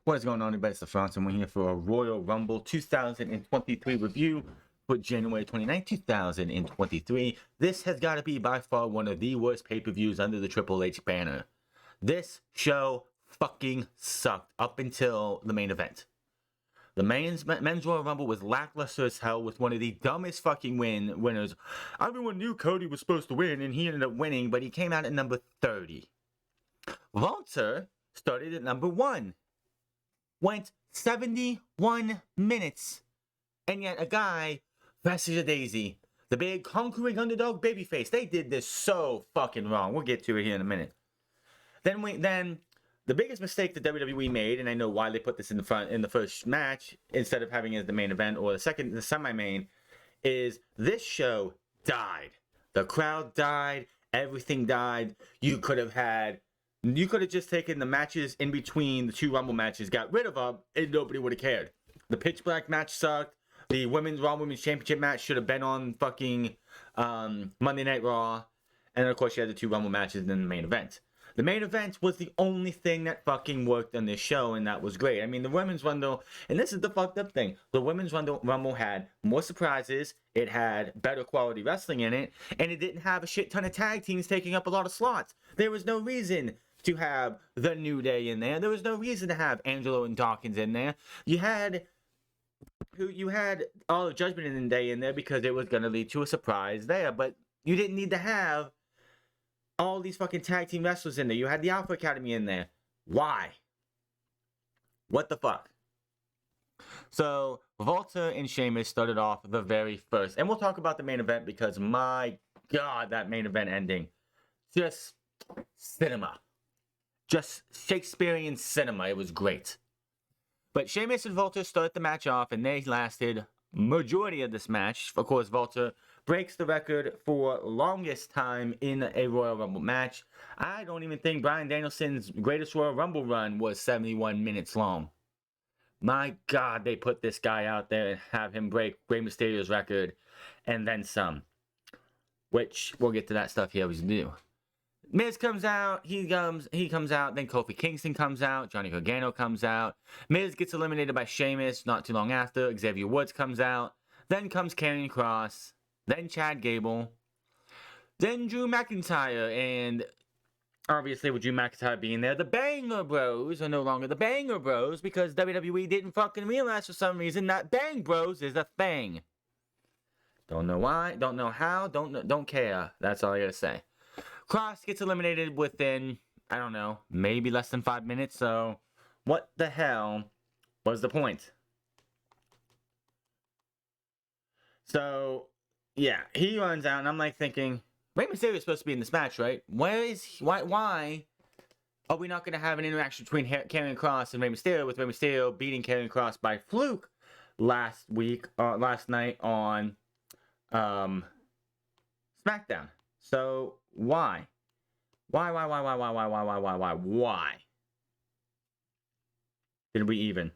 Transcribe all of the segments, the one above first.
What is going on, everybody? It's the France, and we're here for a Royal Rumble 2023 review for January 29, 2023. This has got to be by far one of the worst pay-per-views under the Triple H banner. This show fucking sucked up until the main event. The men's Royal Rumble was lackluster as hell with one of the dumbest fucking winners. Everyone knew Cody was supposed to win, and he ended up winning, but he came out at number 30. Walter started at number 1. Went 71 minutes. And yet a guy, fast as a daisy, the big conquering underdog babyface, they did this so fucking wrong. We'll get to it here in a minute. Then the biggest mistake that WWE made, and I know why they put this in the first match instead of having it as the main event or the semi-main, is this show died. The crowd died. Everything died. You could have just taken the matches in between the two Rumble matches, got rid of them, and nobody would have cared. The Pitch Black match sucked. The Raw Women's Championship match should have been on fucking Monday Night Raw. And then, of course, you had the two Rumble matches and then the main event. The main event was the only thing that fucking worked on this show, and that was great. I mean, the Women's Rumble, and this is the fucked up thing, the Women's Rumble had more surprises, it had better quality wrestling in it, and it didn't have a shit ton of tag teams taking up a lot of slots. There was no reason to have the New Day in there. There was no reason to have Angelo and Dawkins in there. You had all of Judgment in the Day in there because it was going to lead to a surprise there, but you didn't need to have all these fucking tag team wrestlers in there. You had the Alpha Academy in there. Why? What the fuck? So, Walter and Sheamus started off the very first, and we'll talk about the main event because my god, that main event ending, just cinema. Just Shakespearean cinema. It was great. But Sheamus and Walter start the match off, and they lasted majority of this match. Of course, Walter breaks the record for longest time in a Royal Rumble match. I don't even think Bryan Danielson's greatest Royal Rumble run was 71 minutes long. My god, they put this guy out there and have him break Rey Mysterio's record, and then some. Which, we'll get to that stuff he always do. Miz comes out, he comes out, then Kofi Kingston comes out, Johnny Gargano comes out, Miz gets eliminated by Sheamus not too long after, Xavier Woods comes out, then comes Karrion Kross, then Chad Gable, then Drew McIntyre, and obviously with Drew McIntyre being there, the Banger Bros are no longer the Banger Bros because WWE didn't fucking realize for some reason that Bang Bros is a thing. Don't know why, don't know how, don't care, that's all I gotta say. Kross gets eliminated within, I don't know, maybe less than 5 minutes, so what the hell was the point? So, yeah, he runs out, and I'm like thinking, Rey Mysterio is supposed to be in this match, right? Why are we not going to have an interaction between Karrion Kross and Rey Mysterio, with Rey Mysterio beating Karrion Kross by fluke last night on SmackDown? So, why? Why? Did we even?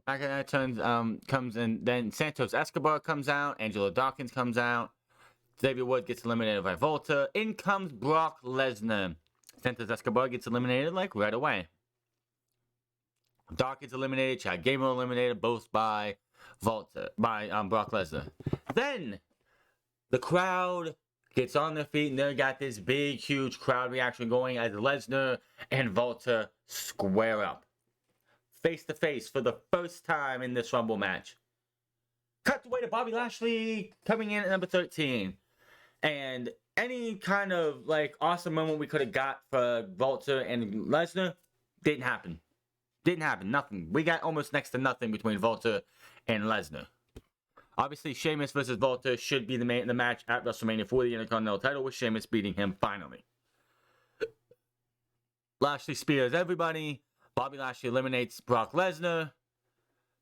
McIntyre comes in, then Santos Escobar comes out, Angelo Dawkins comes out, Xavier Woods gets eliminated by Volta, in comes Brock Lesnar. Santos Escobar gets eliminated like right away. Dawkins eliminated, Chad Gable eliminated, both by Brock Lesnar. Then the crowd gets on their feet, and they got this big, huge crowd reaction going as Lesnar and Volta square up, face to face for the first time in this Rumble match. Cut away to Bobby Lashley coming in at number 13, and any kind of like awesome moment we could have got for Volta and Lesnar didn't happen. Nothing. We got almost next to nothing between Volta and Lesnar. Obviously, Sheamus versus Volta should be the match at WrestleMania for the Intercontinental title, with Sheamus beating him finally. Lashley spears everybody. Bobby Lashley eliminates Brock Lesnar.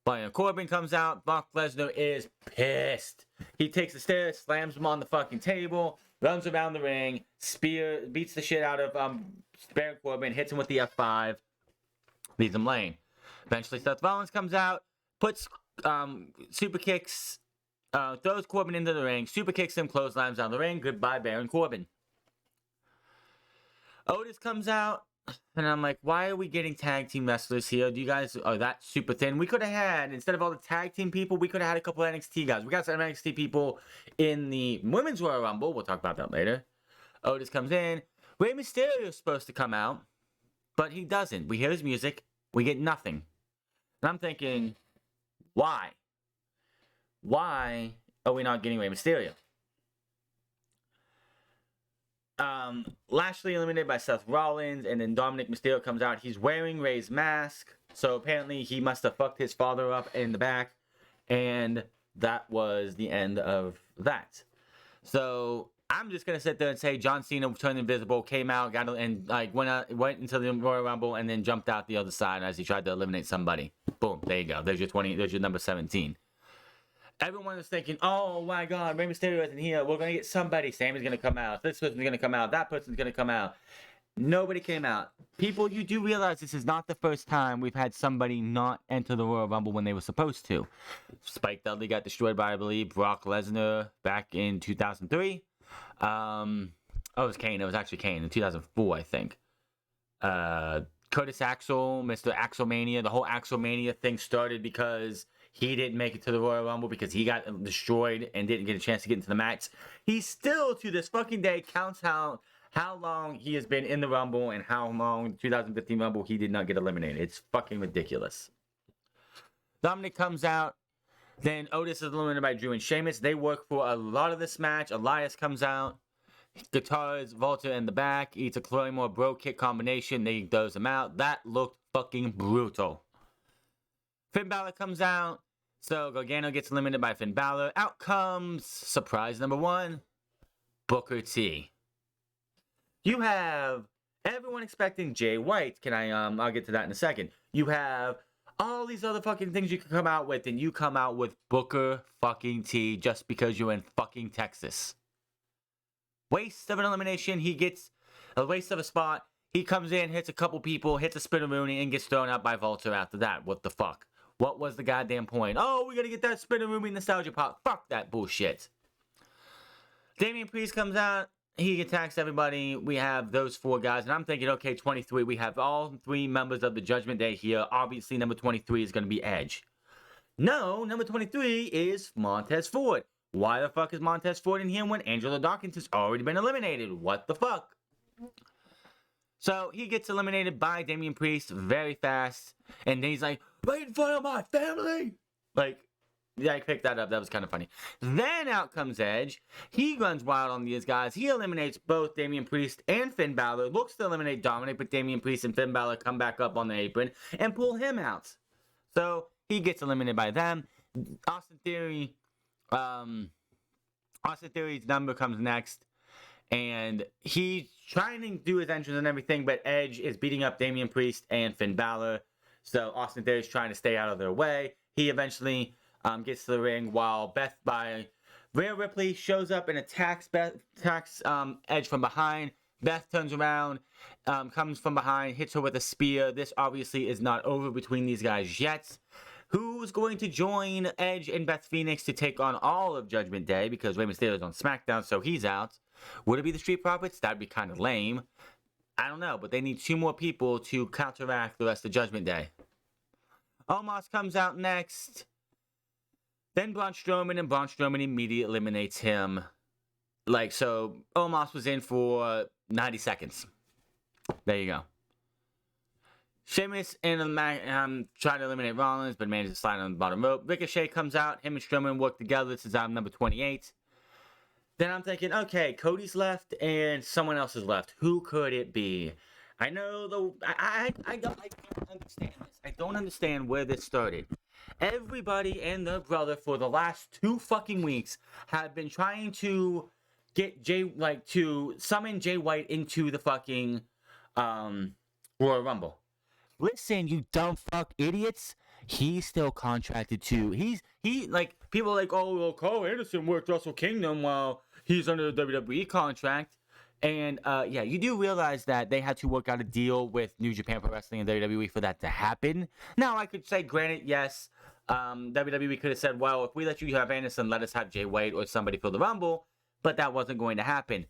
Baron Corbin comes out. Brock Lesnar is pissed. He takes the stairs, slams him on the fucking table, runs around the ring, beats the shit out of Baron Corbin, hits him with the F5. Leaves him laying. Eventually, Seth Rollins comes out, puts super kicks, throws Corbin into the ring, super kicks him, clotheslines down the ring. Goodbye, Baron Corbin. Otis comes out, and I'm like, why are we getting tag team wrestlers here? Do you guys are that super thin? We could have had, instead of all the tag team people, we could have had a couple of NXT guys. We got some NXT people in the Women's Royal Rumble. We'll talk about that later. Otis comes in. Rey Mysterio is supposed to come out, but he doesn't. We hear his music. We get nothing. And I'm thinking, why? Why are we not getting Rey Mysterio? Lashley eliminated by Seth Rollins, and then Dominic Mysterio comes out. He's wearing Rey's mask, so apparently he must have fucked his father up in the back, and that was the end of that. So I'm just gonna sit there and say John Cena turned invisible, came out, went into the Royal Rumble, and then jumped out the other side as he tried to eliminate somebody. Boom, there you go. There's your 20. There's your number 17. Everyone was thinking, oh my god, Rey Mysterio isn't here. We're going to get somebody. Sammy's going to come out. This person's going to come out. That person's going to come out. Nobody came out. People, you do realize this is not the first time we've had somebody not enter the Royal Rumble when they were supposed to. Spike Dudley got destroyed by, I believe, Brock Lesnar back in 2003. It was Kane. It was actually Kane in 2004, I think. Curtis Axel, Mr. Axelmania. The whole Axelmania thing started because he didn't make it to the Royal Rumble because he got destroyed and didn't get a chance to get into the match. He still, to this fucking day, counts how long he has been in the Rumble and how long 2015 Rumble he did not get eliminated. It's fucking ridiculous. Dominic comes out. Then Otis is eliminated by Drew and Sheamus. They work for a lot of this match. Elias comes out. Guitars, Volta in the back. Eats a Claymore bro kick combination. They throws him out. That looked fucking brutal. Finn Balor comes out. So Gargano gets eliminated by Finn Balor. Out comes surprise number 1, Booker T. You have everyone expecting Jay White. I'll get to that in a second. You have all these other fucking things you can come out with, and you come out with Booker fucking T just because you're in fucking Texas. Waste of an elimination. He gets a waste of a spot. He comes in, hits a couple people, hits a Spinneroonie, and gets thrown out by Volta after that. What the fuck? What was the goddamn point? Oh, we gotta get that Spinneroonie nostalgia pop. Fuck that bullshit. Damian Priest comes out. He attacks everybody. We have those 4 guys. And I'm thinking, okay, 23. We have all 3 members of the Judgment Day here. Obviously, number 23 is going to be Edge. No, number 23 is Montez Ford. Why the fuck is Montez Ford in here when Angelo Dawkins has already been eliminated? What the fuck? So he gets eliminated by Damian Priest very fast. And then he's like, right in front of my family. Like, yeah, I picked that up. That was kind of funny. Then out comes Edge. He runs wild on these guys. He eliminates both Damian Priest and Finn Balor. Looks to eliminate Dominic, but Damian Priest and Finn Balor come back up on the apron and pull him out. So he gets eliminated by them. Austin Theory's number comes next. And he's trying to do his entrance and everything, but Edge is beating up Damian Priest and Finn Balor. So Austin Theory's trying to stay out of their way. He eventually gets to the ring while Rhea Ripley shows up and attacks Edge from behind. Beth turns around, comes from behind, hits her with a spear. This obviously is not over between these guys yet. Who's going to join Edge and Beth Phoenix to take on all of Judgment Day? Because Rey Mysterio is on SmackDown, so he's out. Would it be the Street Profits? That'd be kind of lame. I don't know, but they need 2 more people to counteract the rest of Judgment Day. Omos comes out next. Then Braun Strowman, and Braun Strowman immediately eliminates him. So Omos was in for 90 seconds. There you go. Sheamus and trying to eliminate Rollins, but manages to slide on the bottom rope. Ricochet comes out. Him and Strowman work together. This is number 28. Then I'm thinking, okay, Cody's left and someone else is left. Who could it be? I know I don't understand this. I don't understand where this started. Everybody and their brother for the last 2 fucking weeks have been trying to get to summon Jay White into the fucking Royal Rumble. Listen, you dumb fuck idiots. He's still contracted to. People are like, oh, well, Carl Anderson worked Wrestle Kingdom while he's under the WWE contract. And, yeah, you do realize that they had to work out a deal with New Japan Pro Wrestling and WWE for that to happen. Now, I could say, granted, yes, WWE could have said, well, if we let you have Anderson, let us have Jay White or somebody for the Rumble. But that wasn't going to happen.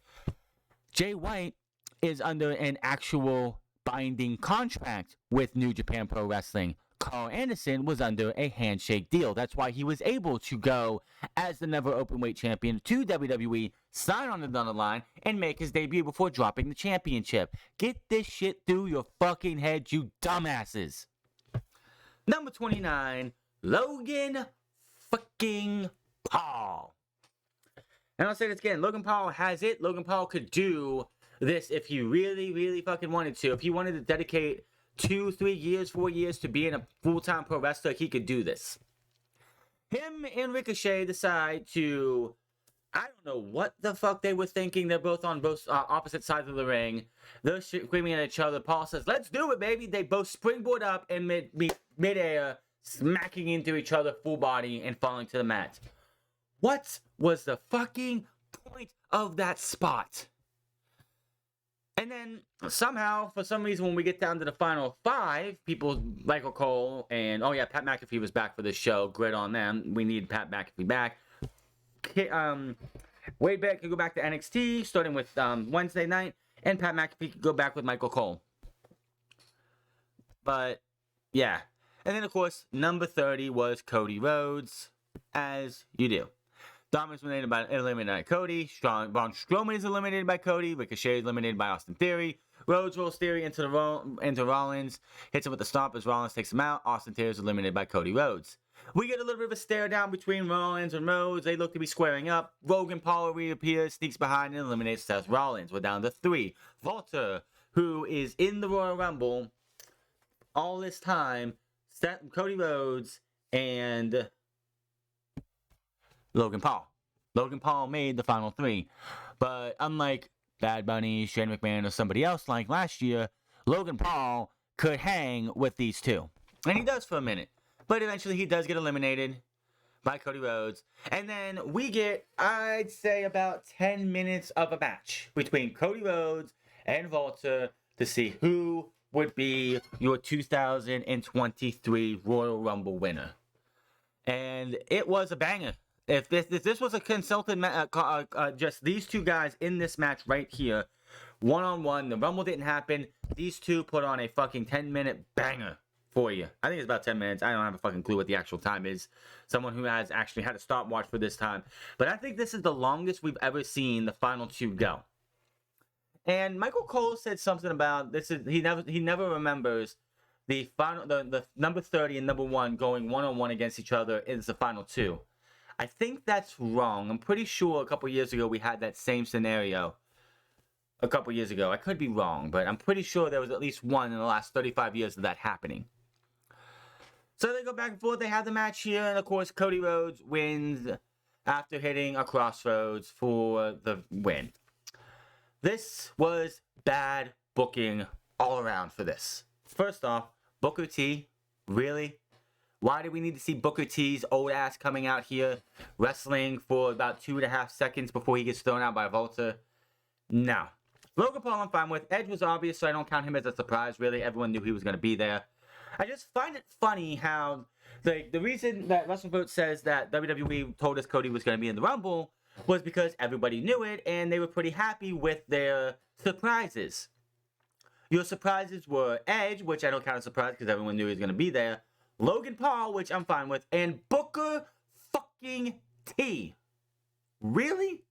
Jay White is under an actual binding contract with New Japan Pro Wrestling. Carl Anderson was under a handshake deal. That's why he was able to go as the never openweight champion to WWE, sign on the dotted line, and make his debut before dropping the championship. Get this shit through your fucking head, you dumbasses. Number 29, Logan fucking Paul. And I'll say this again, Logan Paul has it. Logan Paul could do this if he really, really fucking wanted to. If he wanted to dedicate 2, 3 years, 4 years to being a full-time pro wrestler, he could do this. Him and Ricochet decide to, I don't know what the fuck they were thinking. They're both on both opposite sides of the ring. They're screaming at each other. Paul says, "Let's do it, baby." They both springboard up and mid-air, smacking into each other full body and falling to the mat. What was the fucking point of that spot? And then somehow, for some reason, when we get down to the final 5, people, Michael Cole and, oh yeah, Pat McAfee was back for this show. Great on them. We need Pat McAfee back. Wade Barrett could go back to NXT, starting with Wednesday night, and Pat McAfee could go back with Michael Cole. But, yeah. And then, of course, number 30 was Cody Rhodes, as you do. Dominic's eliminated by Cody. Braun Strowman is eliminated by Cody. Ricochet is eliminated by Austin Theory. Rhodes rolls Theory into Rollins. Hits him with the stomp as Rollins takes him out. Austin Theory is eliminated by Cody Rhodes. We get a little bit of a stare down between Rollins and Rhodes. They look to be squaring up. Logan Paul reappears, sneaks behind, and eliminates Seth Rollins. We're down to 3. Walter, who is in the Royal Rumble all this time, Cody Rhodes, and Logan Paul. Logan Paul made the final 3. But unlike Bad Bunny, Shane McMahon, or somebody else like last year, Logan Paul could hang with these two. And he does for a minute. But eventually he does get eliminated by Cody Rhodes. And then we get, I'd say, about 10 minutes of a match between Cody Rhodes and Walter to see who would be your 2023 Royal Rumble winner. And it was a banger. If this was a consulted just these two guys in this match right here, one-on-one, the Rumble didn't happen, these two put on a fucking 10-minute banger for you. I think it's about 10 minutes. I don't have a fucking clue what the actual time is. Someone who has actually had a stopwatch for this time. But I think this is the longest we've ever seen the final 2 go. And Michael Cole said something about this is he never remembers the final the number 30 and number 1 going one-on-one against each other is the final 2. I think that's wrong. I'm pretty sure a couple years ago we had that same scenario. A couple years ago. I could be wrong, but I'm pretty sure there was at least one in the last 35 years of that happening. So they go back and forth. They have the match here, and of course Cody Rhodes wins after hitting a crossroads for the win. This was bad booking all around for this. First off, Booker T, really? Why do we need to see Booker T's old ass coming out here, wrestling for about 2.5 seconds before he gets thrown out by Walter? No. Logan Paul I'm fine with. Edge was obvious, so I don't count him as a surprise, really. Everyone knew he was going to be there. I just find it funny how the reason that WrestleVote says that WWE told us Cody was going to be in the Rumble was because everybody knew it, and they were pretty happy with their surprises. Your surprises were Edge, which I don't count as a surprise because everyone knew he was going to be there. Logan Paul, which I'm fine with, and Booker fucking T. Really?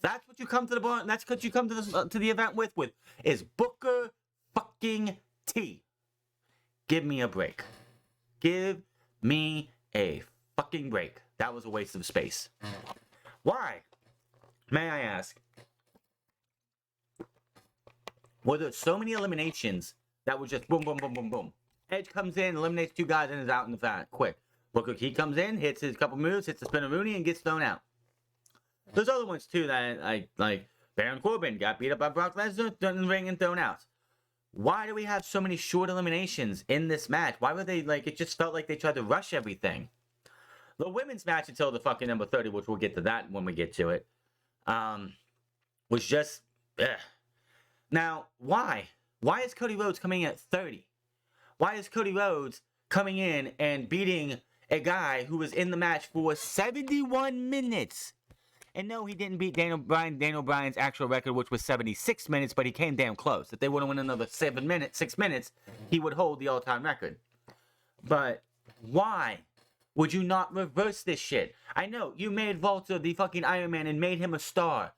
That's what you come to the bar. That's what you come to the event with is Booker fucking T. Give me a break. Give me a fucking break. That was a waste of space. Why? May I ask? Were there so many eliminations that were just boom, boom, boom, boom, boom? Edge comes in, eliminates 2 guys, and is out in the vat quick. Booker T comes in, hits his couple moves, hits the spinner Rooney, and gets thrown out. There's other ones too that like Baron Corbin got beat up by Brock Lesnar, in the ring and thrown out. Why do we have so many short eliminations in this match? Why were they it just felt like they tried to rush everything. The women's match until the fucking number 30, which we'll get to that when we get to it, was just ugh. Now, why? Why is Cody Rhodes coming in at 30? Why is Cody Rhodes coming in and beating a guy who was in the match for 71 minutes? And no, he didn't beat Daniel Bryan's actual record, which was 76 minutes, but he came damn close. If they would have won another 6 minutes, he would hold the all-time record. But why would you not reverse this shit? I know, you made Walter the fucking Iron Man and made him a star.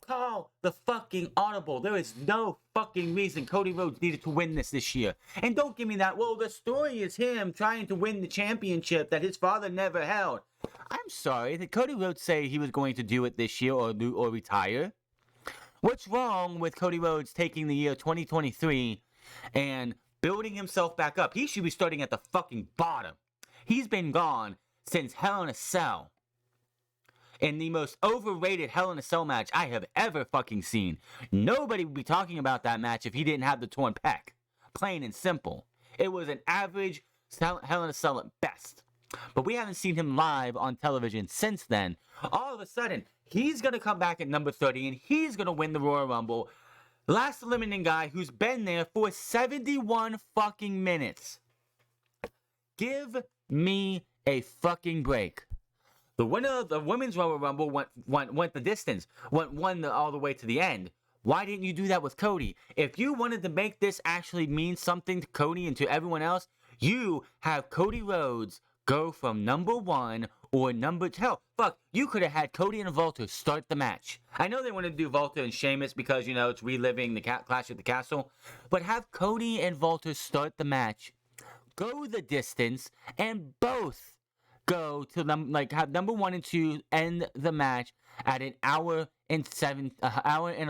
Call the fucking audible. There is no fucking reason Cody Rhodes needed to win this year. And don't give me that, well, the story is him trying to win the championship that his father never held. I'm sorry, did Cody Rhodes say he was going to do it this year or retire? What's wrong with Cody Rhodes taking the year 2023 and building himself back up? He should be starting at the fucking bottom. He's been gone since Hell in a Cell. In the most overrated Hell in a Cell match I have ever fucking seen. Nobody would be talking about that match if he didn't have the torn pec. Plain and simple. It was an average Hell in a Cell at best. But we haven't seen him live on television since then. All of a sudden, he's going to come back at number 30 and he's going to win the Royal Rumble. Last eliminating guy who's been there for 71 fucking minutes. Give me a fucking break. The winner of the Women's Royal Rumble went the distance, won all the way to the end. Why didn't you do that with Cody? If you wanted to make this actually mean something to Cody and to everyone else, you have Cody Rhodes go from number 1 or number 2. Hell, fuck, you could have had Cody and Walter start the match. I know they wanted to do Walter and Sheamus because, you know, it's reliving the Clash at the Castle. But have Cody and Walter start the match, go the distance, and both go to them, like, have number 1 and 2 end the match at an hour and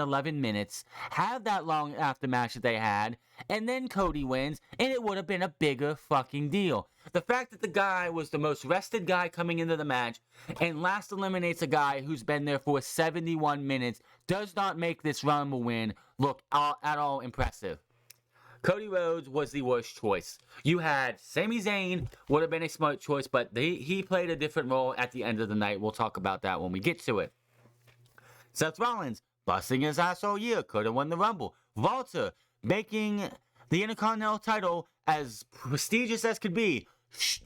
11 minutes. Have that long after match that they had, and then Cody wins, and it would have been a bigger fucking deal. The fact that the guy was the most rested guy coming into the match and last eliminates a guy who's been there for 71 minutes does not make this Rumble win look at all impressive. Cody Rhodes was the worst choice. You had Sami Zayn, would have been a smart choice, but he played a different role at the end of the night. We'll talk about that when we get to it. Seth Rollins, busting his ass all year, could have won the Rumble. Walter, making the Intercontinental title as prestigious as could be,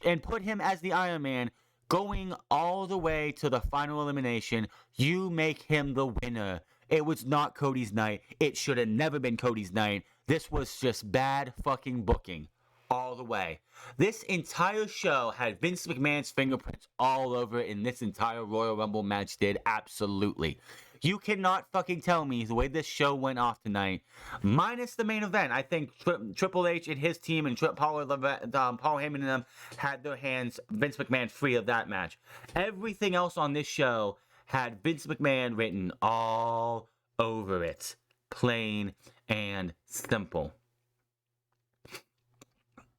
and put him as the Iron Man, going all the way to the final elimination. You make him the winner. It was not Cody's night. It should have never been Cody's night. This was just bad fucking booking all the way. This entire show had Vince McMahon's fingerprints all over it, and this entire Royal Rumble match did absolutely. You cannot fucking tell me the way this show went off tonight, minus the main event. I think Triple H and his team and Paul Heyman and them had their hands, Vince McMahon, free of that match. Everything else on this show had Vince McMahon written all over it. Plain and simple.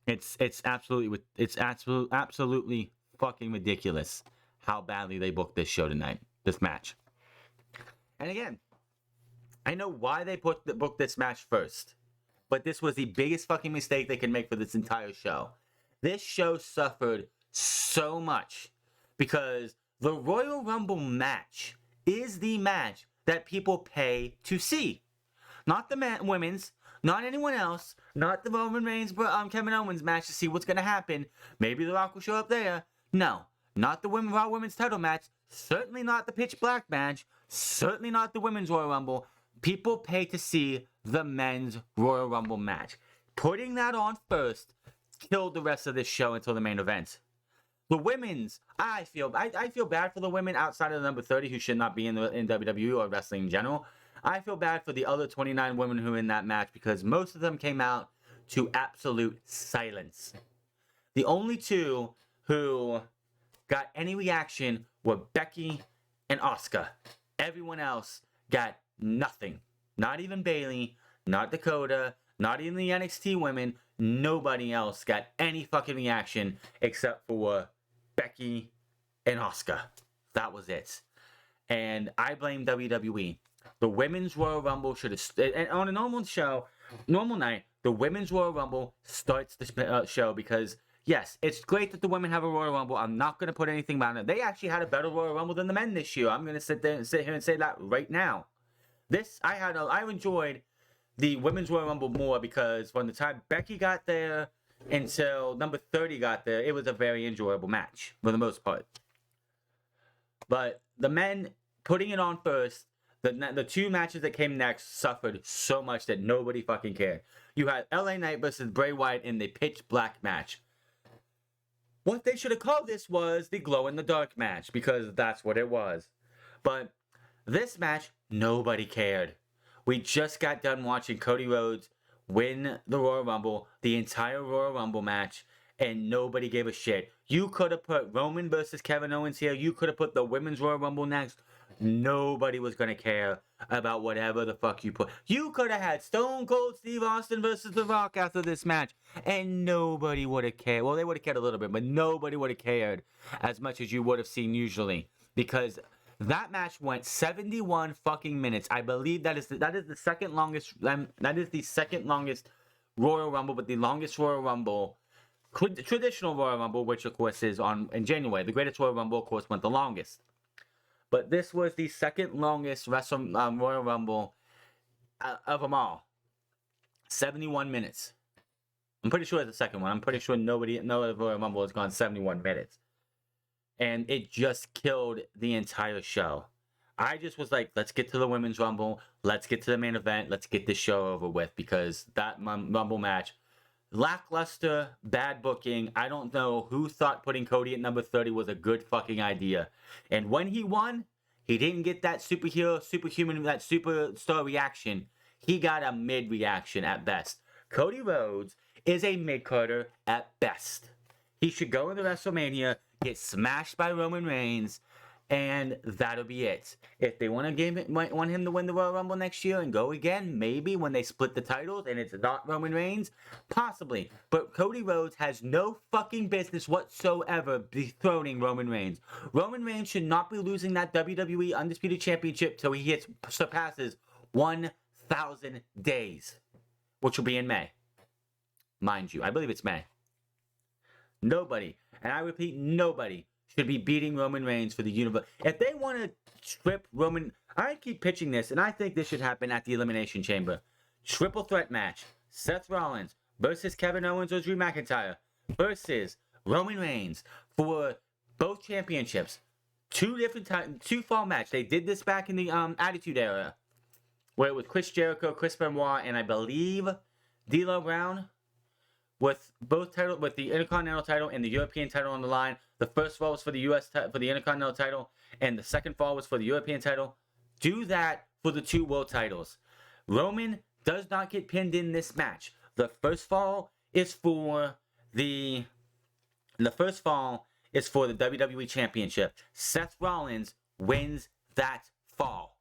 It's absolutely fucking ridiculous how badly they booked this show tonight, this match. And again, I know why they booked this match first, but this was the biggest fucking mistake they could make for this entire show. This show suffered so much because the Royal Rumble match is the match that people pay to see. Not the women's, not anyone else, not the Roman Reigns, Kevin Owens match to see what's going to happen. Maybe The Rock will show up there. No, not the Raw Women's title match. Certainly not the Pitch Black match. Certainly not the Women's Royal Rumble. People pay to see the Men's Royal Rumble match. Putting that on first killed the rest of this show until the main event. The women's, I feel bad for the women outside of the number 30 who should not be in WWE or wrestling in general. I feel bad for the other 29 women who were in that match because most of them came out to absolute silence. The only two who got any reaction were Becky and Asuka. Everyone else got nothing. Not even Bayley, not Dakota, not even the NXT women. Nobody else got any fucking reaction except for Becky and Asuka. That was it. And I blame WWE. The Women's Royal Rumble should have... And on a normal night, the Women's Royal Rumble starts the show because, yes, it's great that the women have a Royal Rumble. I'm not going to put anything about it. They actually had a better Royal Rumble than the men this year. I'm going to sit here and say that right now. I enjoyed the Women's Royal Rumble more because from the time Becky got there until number 30 got there, it was a very enjoyable match for the most part. But the men putting it on first, the two matches that came next suffered so much that nobody fucking cared. You had LA Knight versus Bray Wyatt in the pitch black match. What they should have called this was the glow in the dark match, because that's what it was. But this match, nobody cared. We just got done watching Cody Rhodes win the Royal Rumble, the entire Royal Rumble match, and nobody gave a shit. You could have put Roman versus Kevin Owens here. You could have put the Women's Royal Rumble next. Nobody was going to care about whatever the fuck you put. You could have had Stone Cold Steve Austin versus The Rock after this match, and nobody would have cared. Well, they would have cared a little bit, but nobody would have cared as much as you would have seen usually, because that match went 71 fucking minutes. I believe that is the second longest. That is the second longest Royal Rumble, but the longest Royal Rumble, traditional Royal Rumble, which of course is in January. The Greatest Royal Rumble, of course, went the longest. But this was the second longest Royal Rumble of them all. 71 minutes. I'm pretty sure it's the second one. I'm pretty sure no other Royal Rumble has gone 71 minutes. And it just killed the entire show. I just was like, let's get to the Women's Rumble. Let's get to the main event. Let's get this show over with, because that Rumble match, lackluster, bad booking. I don't know who thought putting Cody at number 30 was a good fucking idea. And when he won, he didn't get that superhuman, that superstar reaction. He got a mid reaction at best. Cody Rhodes is a mid-carder at best. He should go into WrestleMania, get smashed by Roman Reigns, and that'll be it. If they want him to win the Royal Rumble next year and go again, maybe when they split the titles and it's not Roman Reigns, possibly. But Cody Rhodes has no fucking business whatsoever dethroning Roman Reigns. Roman Reigns should not be losing that WWE Undisputed Championship till he surpasses 1,000 days, which will be in May. Mind you, I believe it's May. Nobody, and I repeat, nobody should be beating Roman Reigns for the universe. If they want to strip Roman, I keep pitching this, and I think this should happen at the Elimination Chamber. Triple threat match: Seth Rollins versus Kevin Owens or Drew McIntyre versus Roman Reigns for both championships. Two fall match. They did this back in the Attitude Era, where it was Chris Jericho, Chris Benoit, and I believe D'Lo Brown, with both title, with the Intercontinental title and the European title on the line. The first fall was for the for the Intercontinental title, and the second fall was for the European title. Do that for the two world titles. Roman does not get pinned in this match. The first fall is for the WWE Championship. Seth Rollins wins that fall.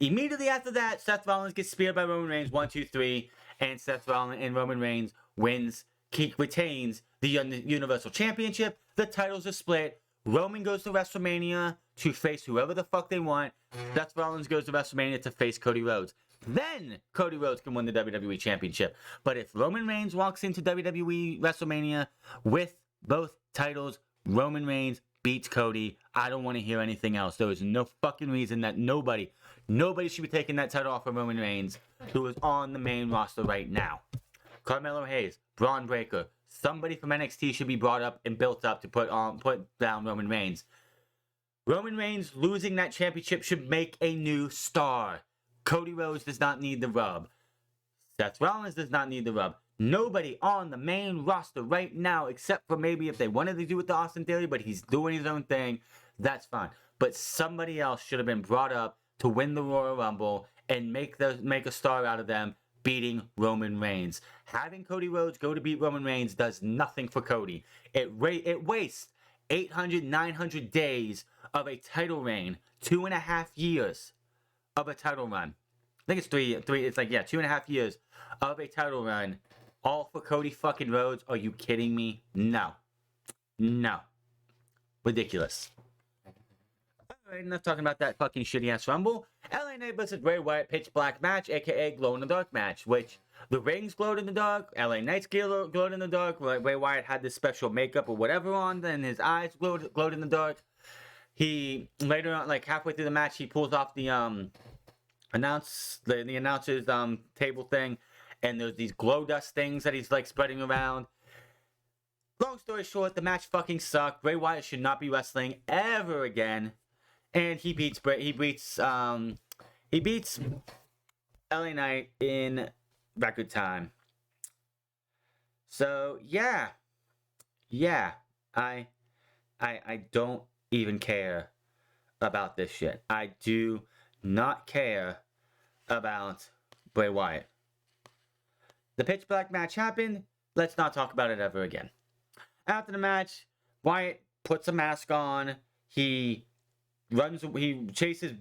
Immediately after that, Seth Rollins gets speared by Roman Reigns, 1, 2, 3, and Seth Rollins and Roman Reigns retains the Universal Championship. The titles are split. Roman goes to WrestleMania to face whoever the fuck they want. Seth Rollins goes to WrestleMania to face Cody Rhodes. Then Cody Rhodes can win the WWE Championship. But if Roman Reigns walks into WWE WrestleMania with both titles, Roman Reigns beats Cody. I don't want to hear anything else. There is no fucking reason that nobody should be taking that title off of Roman Reigns, who is on the main roster right now. Carmelo Hayes, Braun Breaker, somebody from NXT should be brought up and built up to put down Roman Reigns. Roman Reigns losing that championship should make a new star. Cody Rhodes does not need the rub. Seth Rollins does not need the rub. Nobody on the main roster right now, except for maybe if they wanted to do with the Austin Theory, but he's doing his own thing, that's fine. But somebody else should have been brought up to win the Royal Rumble and make a star out of them, beating Roman Reigns. Having Cody Rhodes go to beat Roman Reigns does nothing for Cody. It wastes 800, 900 days of a title reign, 2.5 years of a title run. I think it's three. It's like, yeah, 2.5 years of a title run, all for Cody fucking Rhodes. Are you kidding me? No. Ridiculous. Alright, enough talking about that fucking shitty ass Rumble. LA Knight versus Bray Wyatt pitch black match, aka glow in the dark match, which the rings glowed in the dark, LA Knight's glowed in the dark. Bray Wyatt had this special makeup or whatever on, and his eyes glowed in the dark. He later on, like halfway through the match, he pulls off the announcer's table thing, and there's these glow dust things that he's like spreading around. Long story short, the match fucking sucked. Bray Wyatt should not be wrestling ever again. and he beats LA Knight in record time. So yeah, I don't even care about this shit. I do not care about Bray Wyatt. The pitch black match happened. Let's not talk about it ever again. After the match, Wyatt puts a mask on. He chases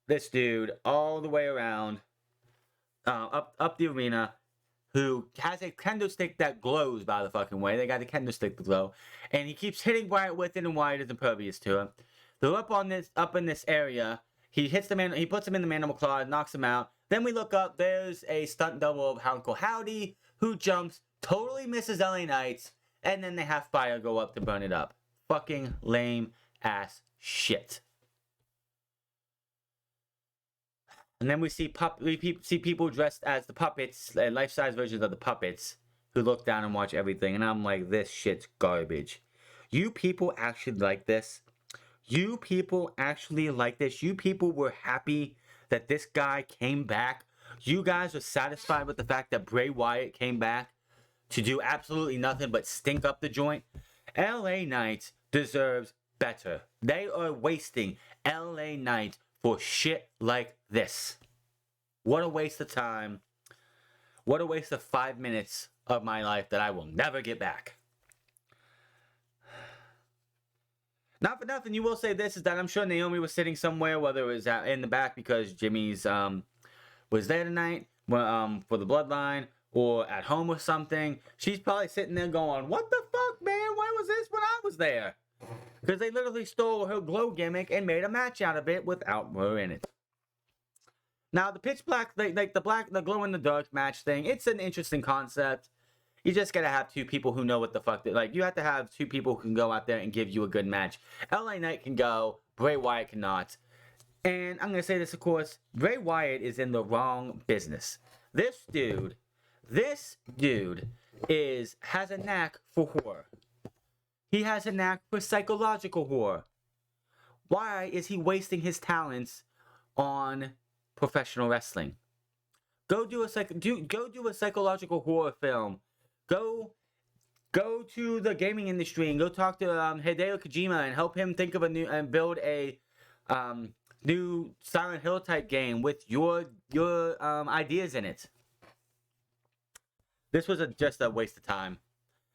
this dude all the way around, up the arena, who has a kendo stick that glows, by the fucking way. They got a kendo stick to glow, and he keeps hitting Wyatt with it, and Wyatt is impervious to it. They're up in this area. He hits the man. He puts him in the mandible claw, knocks him out. Then we look up. There's a stunt double of Uncle Howdy, who jumps, totally misses LA Knight, and then they have fire go up to burn it up. Fucking lame ass shit. And then we see people dressed as the puppets, life-size versions of the puppets, who look down and watch everything. And I'm like, this shit's garbage. You people actually like this? You people actually like this? You people were happy that this guy came back? You guys are satisfied with the fact that Bray Wyatt came back to do absolutely nothing but stink up the joint? LA Knight deserves better. They are wasting LA Knight for shit like this. What a waste of time. What a waste of 5 minutes of my life that I will never get back. Not for nothing, you will say this, is that I'm sure Naomi was sitting somewhere, whether it was in the back because Jimmy's was there tonight for the bloodline, or at home or something. She's probably sitting there going, what the fuck, man? Why was this when I was there? Because they literally stole her glow gimmick and made a match out of it without her in it. Now, the pitch black, the glow in the dark match thing, it's an interesting concept. You just gotta have two people who know what the fuck you have to have two people who can go out there and give you a good match. LA Knight can go, Bray Wyatt cannot. And I'm gonna say this, of course, Bray Wyatt is in the wrong business. This dude has a knack for horror. He has a knack for psychological horror. Why is he wasting his talents on professional wrestling? Go do a psychological horror film. Go to the gaming industry and go talk to Hideo Kojima and help him think of a new and build a new Silent Hill type game with your ideas in it. This was just a waste of time.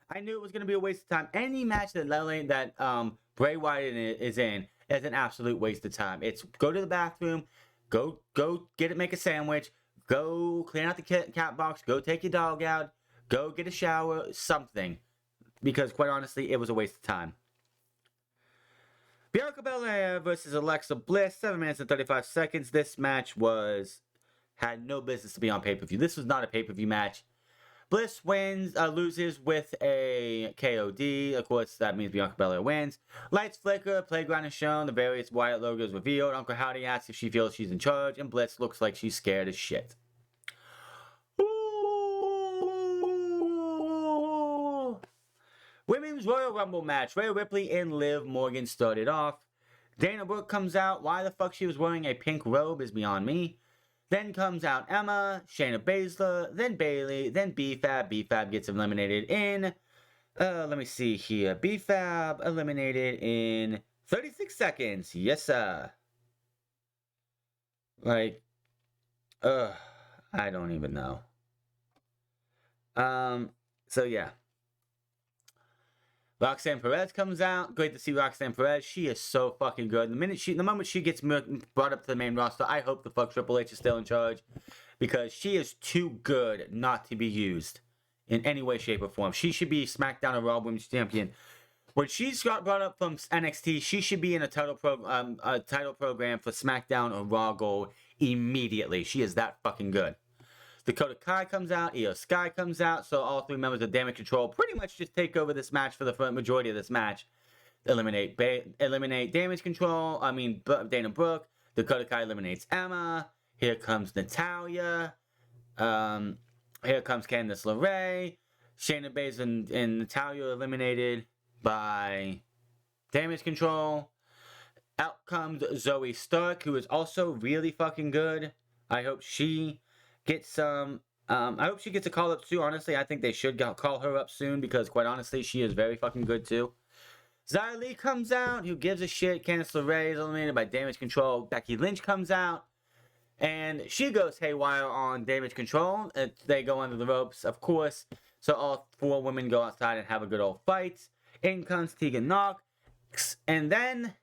I knew it was going to be a waste of time. Any match that Bray Wyatt is in is an absolute waste of time. It's go to the bathroom, go make a sandwich, go clean out the cat box, go take your dog out, go get a shower, something. Because quite honestly, it was a waste of time. Bianca Belair versus Alexa Bliss, 7 minutes and 35 seconds. This match had no business to be on pay-per-view. This was not a pay-per-view match. Bliss loses with a KOD. Of course, that means Bianca Belair wins. Lights flicker, playground is shown, the various Wyatt logos revealed. Uncle Howdy asks if she feels she's in charge, and Bliss looks like she's scared as shit. Ooh. Women's Royal Rumble match. Rhea Ripley and Liv Morgan started off. Dana Brooke comes out. Why the fuck she was wearing a pink robe is beyond me. Then comes out Emma, Shayna Baszler, then Bayley, then B-Fab. B-Fab gets eliminated in, let me see here. B-Fab eliminated in 36 seconds. Yes, sir. I don't even know. So yeah. Roxanne Perez comes out. Great to see Roxanne Perez. She is so fucking good. The moment she gets brought up to the main roster, I hope the fuck Triple H is still in charge, because she is too good not to be used in any way, shape, or form. She should be SmackDown or Raw Women's Champion. When she's got brought up from NXT, she should be in a title program for SmackDown or Raw Gold immediately. She is that fucking good. Dakota Kai comes out, Io Sky comes out, so all three members of Damage Control pretty much just take over this match for the majority of this match. Eliminate Damage Control, Dana Brooke. Dakota Kai eliminates Emma. Here comes Natalya. Here comes Candice LeRae. Shayna Baszler and Natalya are eliminated by Damage Control. Out comes Zoe Stark, who is also really fucking good. I hope she gets some. I hope she gets a call up too. Honestly, I think they should call her up soon because, quite honestly, she is very fucking good too. Xia Li comes out. Who gives a shit? Candice LeRae is eliminated by Damage Control. Becky Lynch comes out. And she goes haywire on Damage Control. They go under the ropes, of course. So all 4 women go outside and have a good old fight. In comes Tegan Nox. And then,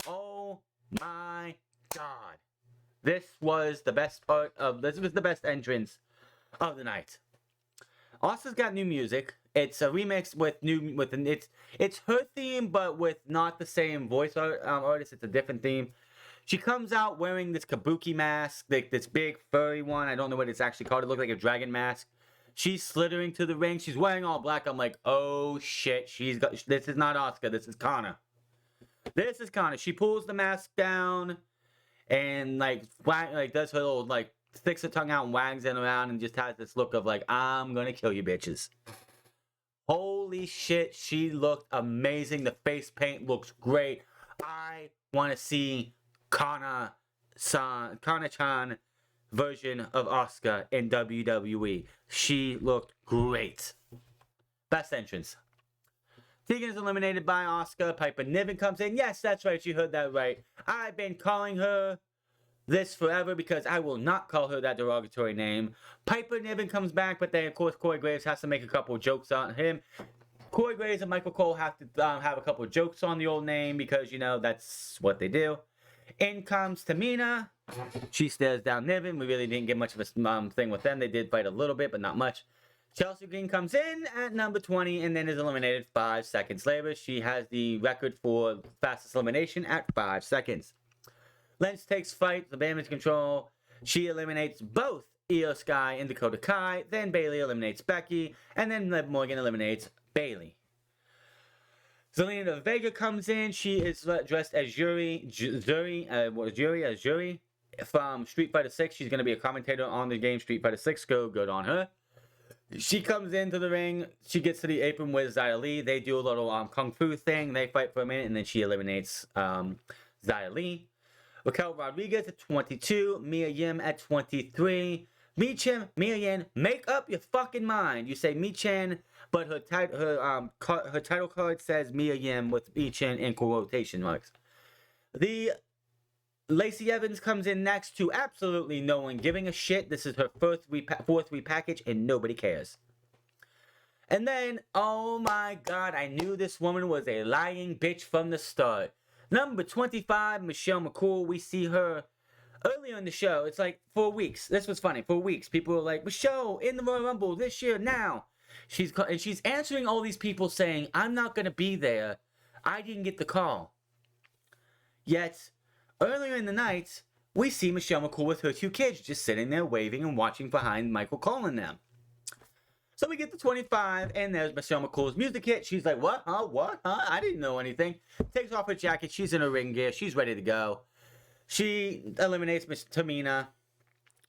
oh my god. This was the best part of, this was the best entrance of the night. Asuka's got new music. It's a remix it's her theme, but with not the same voice artist. It's a different theme. She comes out wearing this kabuki mask, like this big furry one. I don't know what it's actually called. It looks like a dragon mask. She's slithering to the ring. She's wearing all black. I'm like, oh shit. This is not Asuka. This is Kana. This is Kana. She pulls the mask down and does her little sticks her tongue out and wags it around and just has this look of like, I'm gonna kill you bitches. Holy shit, she looked amazing. The face paint looks great. I want to see Kana-chan version of Asuka in WWE. She looked great. Best entrance. Tegan is eliminated by Asuka. Piper Niven comes in. Yes, that's right. You heard that right. I've been calling her this forever because I will not call her that derogatory name. Piper Niven comes back, but then, of course, Corey Graves has to make a couple jokes on him. Corey Graves and Michael Cole have to have a couple jokes on the old name because, you know, that's what they do. In comes Tamina. She stares down Niven. We really didn't get much of a thing with them. They did fight a little bit, but not much. Chelsea Green comes in at number 20 and then is eliminated 5 seconds later. She has the record for fastest elimination at 5 seconds. Lynch takes fight, the Damage Control. She eliminates both Io Sky and Dakota Kai. Then Bayley eliminates Becky. And then Liv Morgan eliminates Bayley. Zelina Vega comes in. She is dressed as Yuri from Street Fighter 6. She's going to be a commentator on the game Street Fighter 6. Go good on her. She comes into the ring. She gets to the apron with Xia Li. They do a little kung fu thing. They fight for a minute, and then she eliminates Xia Li. Raquel Rodriguez at 22. Mia Yim at 23. Mia Yim, make up your fucking mind. You say Michin, but her title card says Mia Yim with Michin in quotation marks. The Lacey Evans comes in next to absolutely no one giving a shit. This is her fourth repackage, and nobody cares. And then, oh my god, I knew this woman was a lying bitch from the start. Number 25, Michelle McCool. We see her earlier in the show. It's like 4 weeks. This was funny. 4 weeks. People were like, Michelle in the Royal Rumble this year now. She's answering all these people saying, I'm not going to be there. I didn't get the call. Yet, earlier in the night, we see Michelle McCool with her 2 kids just sitting there waving and watching behind Michael Cole and them. So we get to 25, and there's Michelle McCool's music hit. She's like, what? Huh? What? Huh? I didn't know anything. Takes off her jacket. She's in her ring gear. She's ready to go. She eliminates Miss Tamina.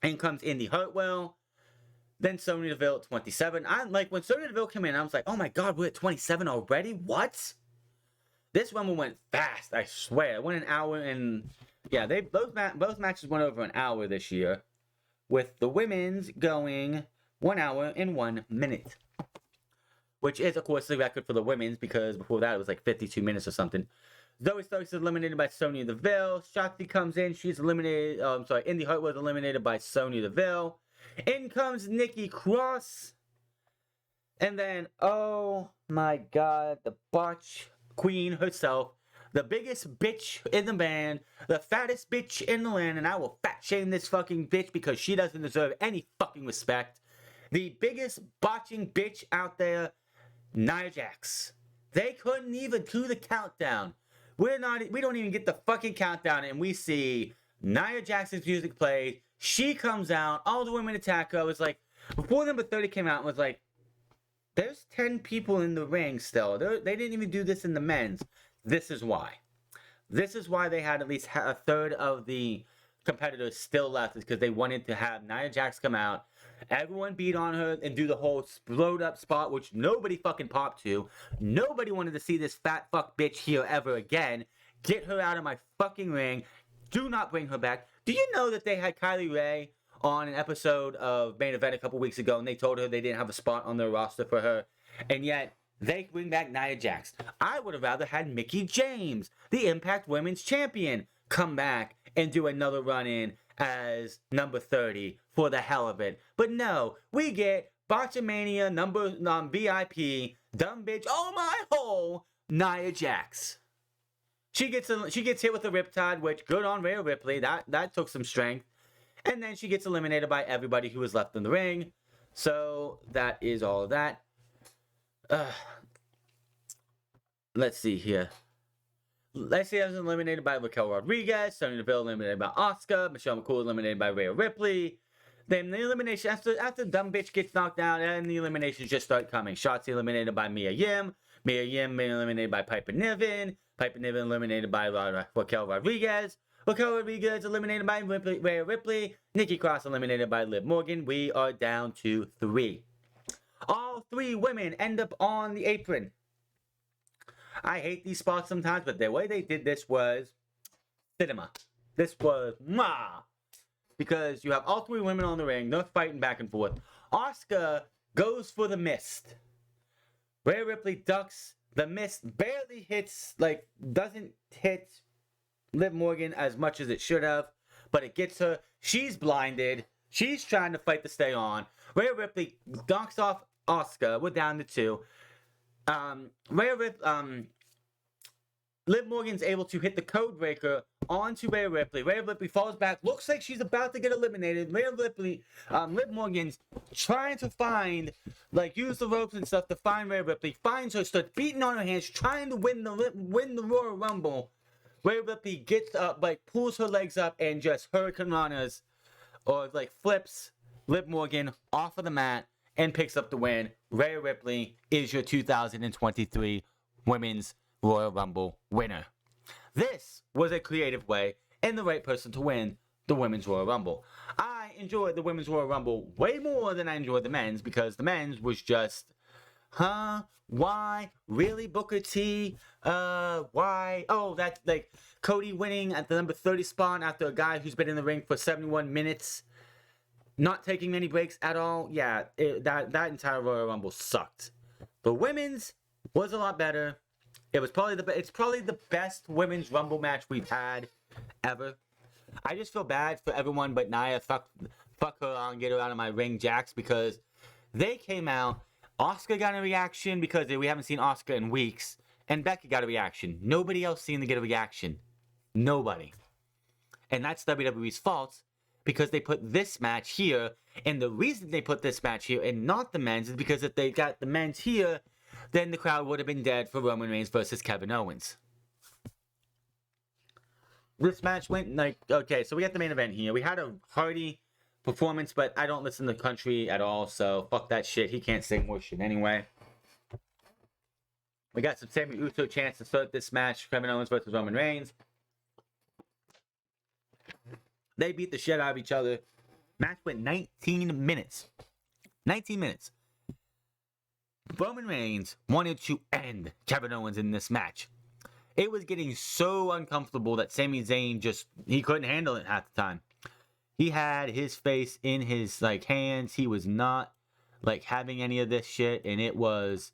In comes Indy Hartwell. Then Sonya Deville at 27. When Sonya Deville came in, I was like, oh my god, we're at 27 already? What? This Rumble went fast, I swear. It went an hour and... Yeah, both matches went over an hour this year. With the women's going 1 hour and 1 minute. Which is, of course, the record for the women's, because before that it was like 52 minutes or something. Zoe Stark is eliminated by Sonya Deville. Shotzi comes in. She's eliminated... Indy Hart was eliminated by Sonya Deville. In comes Nikki Cross. And then, oh my god, the botch queen herself. The biggest bitch in the band. The fattest bitch in the land. And I will fat shame this fucking bitch because she doesn't deserve any fucking respect. The biggest botching bitch out there, Nia Jax. They couldn't even do the countdown. We don't even get the fucking countdown, and we see Nia Jax's music play. She comes out, all the women attack her. It's like, before number 30 came out, it was like, there's 10 people in the ring still. They didn't even do this in the men's. This is why. This is why they had at least a third of the competitors still left is because they wanted to have Nia Jax come out, everyone beat on her, and do the whole explode up spot, which nobody fucking popped to. Nobody wanted to see this fat fuck bitch here ever again. Get her out of my fucking ring. Do not bring her back. Do you know that they had Kylie Ray on an episode of Main Event a couple weeks ago, and they told her they didn't have a spot on their roster for her, and yet they bring back Nia Jax. I would have rather had Mickie James, the Impact Women's Champion, come back and do another run-in as number 30 for the hell of it. But no, we get Botchamania number VIP, dumb bitch, oh my hole, Nia Jax. She gets hit with a Riptide, which good on Rhea Ripley. That took some strength. And then she gets eliminated by everybody who was left in the ring. So that is all of that. Let's see here. Lacey was eliminated by Raquel Rodriguez. Sonya Deville eliminated by Asuka. Michelle McCool eliminated by Rhea Ripley. Then the elimination, after dumb bitch gets knocked down, and the eliminations just start coming. Shotzi eliminated by Mia Yim. Mia Yim eliminated by Piper Niven. Piper Niven eliminated by Raquel Rodriguez. Raquel Rodriguez eliminated by Rhea Ripley. Nikki Cross eliminated by Liv Morgan. We are down to 3. All 3 women end up on the apron. I hate these spots sometimes, but the way they did this was cinema. This was because you have all 3 women on the ring, they're fighting back and forth. Asuka goes for the mist. Rhea Ripley ducks. The mist barely hits, doesn't hit Liv Morgan as much as it should have, but it gets her. She's blinded. She's trying to fight to stay on. Rhea Ripley knocks off Asuka. We're down to 2. Liv Morgan's able to hit the code breaker onto Rhea Ripley. Rhea Ripley falls back. Looks like she's about to get eliminated. Liv Morgan's trying to find, use the ropes and stuff to find Rhea Ripley. Finds her, starts beating on her hands, trying to win the Royal Rumble. Rhea Ripley gets up, pulls her legs up and just hurricane runners, or flips Liv Morgan off of the mat and picks up the win. Rhea Ripley is your 2023 Women's Royal Rumble winner. This was a creative way and the right person to win the Women's Royal Rumble. I enjoyed the Women's Royal Rumble way more than I enjoyed the men's, because the men's was just, why? Really, Booker T? Why? Oh, that's Cody winning at the number 30 spot after a guy who's been in the ring for 71 minutes, not taking any breaks at all. Yeah, that entire Royal Rumble sucked. The women's was a lot better. It's probably the best women's Rumble match we've had ever. I just feel bad for everyone but Nia. Fuck her on, get her out of my ring, Jax, because they came out. Asuka got a reaction because we haven't seen Asuka in weeks, and Becky got a reaction. Nobody else seemed to get a reaction. Nobody. And that's WWE's fault, because they put this match here, and the reason they put this match here and not the men's is because if they got the men's here, then the crowd would have been dead for Roman Reigns versus Kevin Owens. This match went okay, so we got the main event here. We had a Hardy performance, but I don't listen to country at all, so fuck that shit. He can't sing more shit anyway. We got some Sami Uso chance to start this match. Kevin Owens versus Roman Reigns. They beat the shit out of each other. Match went 19 minutes. 19 minutes. Roman Reigns wanted to end Kevin Owens in this match. It was getting so uncomfortable that Sami Zayn he couldn't handle it half the time. He had his face in his hands. He was not having any of this shit, and it was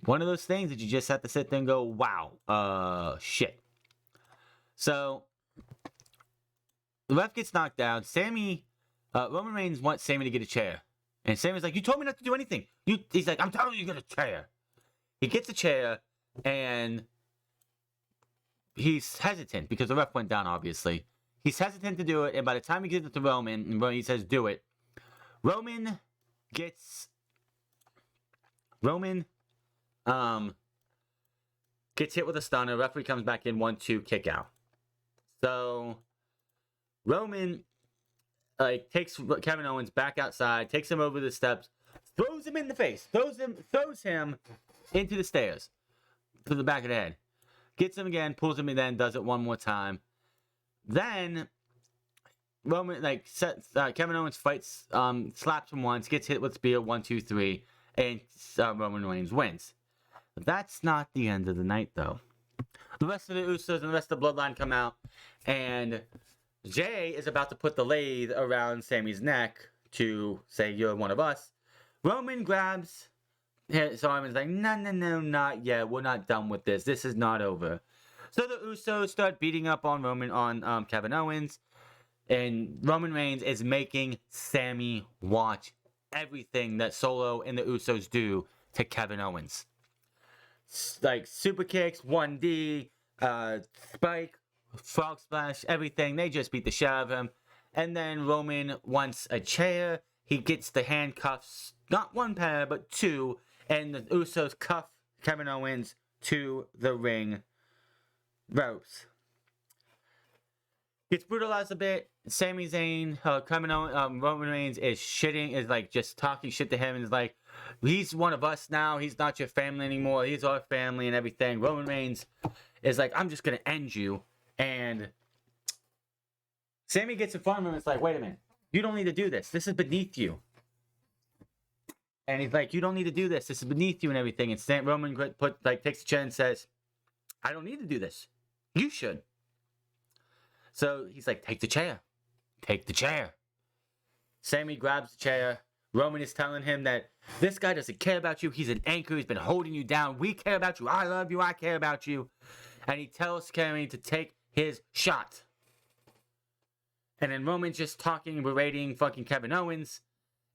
one of those things that you just have to sit there and go, wow, shit. So the ref gets knocked down. Roman Reigns wants Sami to get a chair. And Sami's like, you told me not to do anything. He's like, I'm telling you to get a chair. He gets a chair, and he's hesitant because the ref went down, obviously. He's hesitant to do it, and by the time he gives it to Roman, and he says, do it, Roman gets hit with a stunner. Referee comes back in, 1-2, kick out. So Roman takes Kevin Owens back outside, takes him over the steps, throws him in the face, throws him into the stairs, to the back of the head. Gets him again, pulls him in, then does it one more time. Then Kevin Owens fights, slaps him once, gets hit with spear, 1, 2, 3, and Roman Reigns wins. But that's not the end of the night, though. The rest of the Usos and the rest of the Bloodline come out, and Jay is about to put the lathe around Sammy's neck to say, "You're one of us." Roman grabs his arm and is like, "No, no, no, not yet. We're not done with this. This is not over." So the Usos start beating up on Kevin Owens, and Roman Reigns is making Sammy watch everything that Solo and the Usos do to Kevin Owens. Like super kicks, 1D, spike, frog splash, everything. They just beat the shit out of him. And then Roman wants a chair. He gets the handcuffs, not one pair, but two. And the Usos cuff Kevin Owens to the ring ropes. Gets brutalized a bit. Sami Zayn, Roman Reigns is like just talking shit to him and is like, "He's one of us now. He's not your family anymore. He's our family and everything." Roman Reigns is like, "I'm just gonna end you." And Sammy gets in front of him and it's like, "Wait a minute. You don't need to do this. This is beneath you." And he's like, "You don't need to do this. This is beneath you and everything." And Roman takes the chair and says, "I don't need to do this. You should." So he's like, "Take the chair. Take the chair." Sammy grabs the chair. Roman is telling him that this guy doesn't care about you. He's an anchor. He's been holding you down. We care about you. I love you. I care about you. And he tells Sammy to take his shot. And then Roman's just talking, berating fucking Kevin Owens.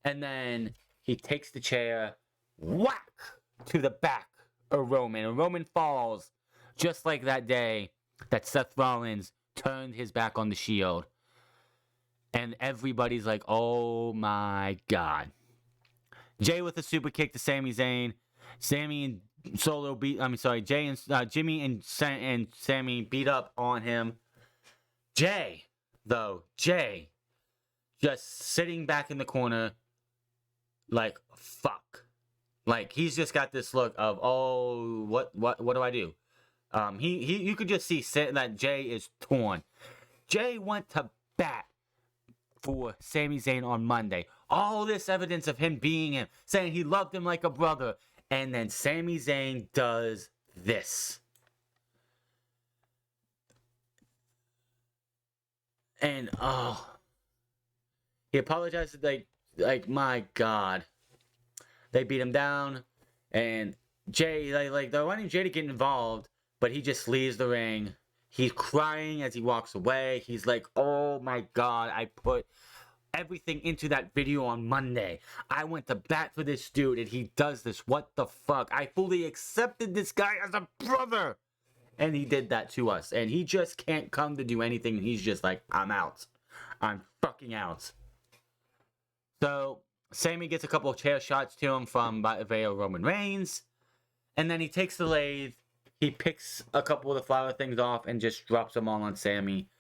And then he takes the chair, whack, to the back of Roman. And Roman falls just like that day that Seth Rollins turned his back on the Shield. And everybody's like, "Oh my God." Jay with a super kick to Sami Zayn. Jimmy and Sammy beat up on him. Jay just sitting back in the corner like, fuck. Like, he's just got this look of, "Oh, what do I do?" You could just see that Jay is torn. Jay went to bat for Sami Zayn on Monday. All this evidence of him being him, saying he loved him like a brother. And then Sami Zayn does this. And, he apologizes, like, my God. They beat him down. And Jay, they're wanting Jay to get involved, but he just leaves the ring. He's crying as he walks away. He's like, "Oh my God, I put everything into that video on Monday. I went to bat for this dude and he does this. What the fuck? I fully accepted this guy as a brother." And he did that to us. And he just can't come to do anything. He's just like, "I'm out. I'm fucking out." So Sammy gets a couple of chair shots to him from Roman Reigns. And then he takes the lathe. He picks a couple of the flower things off and just drops them all on Sammy.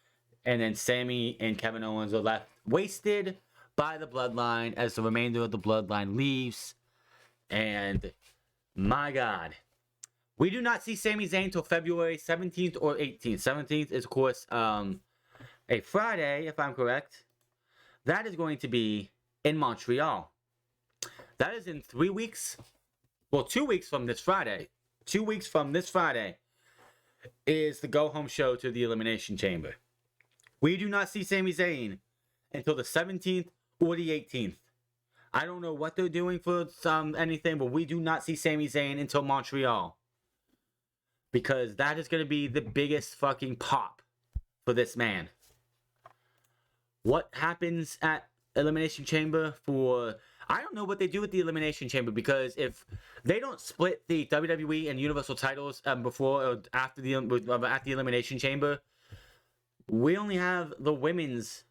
And then Sammy and Kevin Owens are left wasted by the Bloodline as the remainder of the Bloodline leaves. And my God. We do not see Sami Zayn till February 17th or 18th. 17th is, of course, a Friday, if I'm correct. That is going to be in Montreal. That is in 3 weeks. Well, 2 weeks from this Friday. 2 weeks from this Friday is the go-home show to the Elimination Chamber. We do not see Sami Zayn until the 17th or the 18th. I don't know what they're doing for anything, but we do not see Sami Zayn until Montreal. Because that is going to be the biggest fucking pop for this man. What happens at Elimination Chamber for... I don't know what they do with the Elimination Chamber, because if they don't split the WWE and Universal titles before or after at the Elimination Chamber, we only have the women's